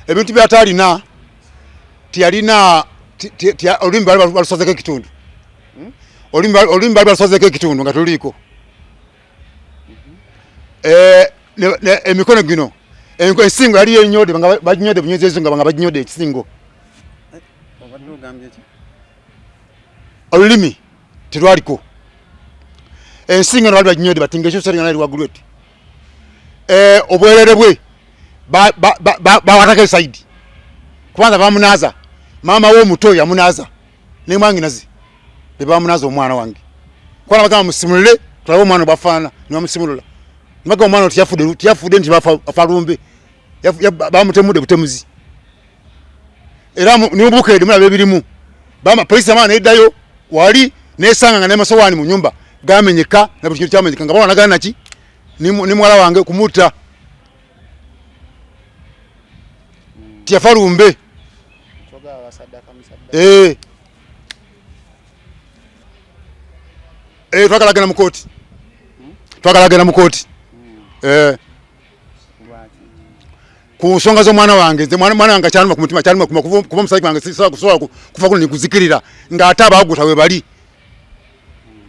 ebintu byatalina tiyalina olulimi balusozeko ekitundu olulimi balusozeko ekitundu nga tuliko emikono gino ensingo yali yenyode baginyode bunywezezo nga baginyode ekisingo olulimi terwaliko ensingo nali baginyode batinga ekyo seringa nali waggulu eti obwerere bwe bawatako esaidi kubanza bamunaza mama w'omuto yamunaza ne mwanginazi bebamunaza omwana wange kwana bagamba musimulule tulabe omwana bafaana ne bamusimulula nibaga omwana tiyafude nti afalumbe bamutemude butemuzi era nimubukedde mulaba ebirimu polisi amaana neddayo wali nesanga nga n'amasowaani mu nyumba gamenyeka na buli kintu kyamenyeka nga bawanagana naki ni mwala wange kumutta tiyafalumbe twagalagana mu kooti twagalagana mu kooti ku nsonga z'omwana wange nze mwana wange kyaluma ku mutima kyaluma kuba omusajja wange sisobola kufa kuno nikuzikirira ng'ate abaaguta we bali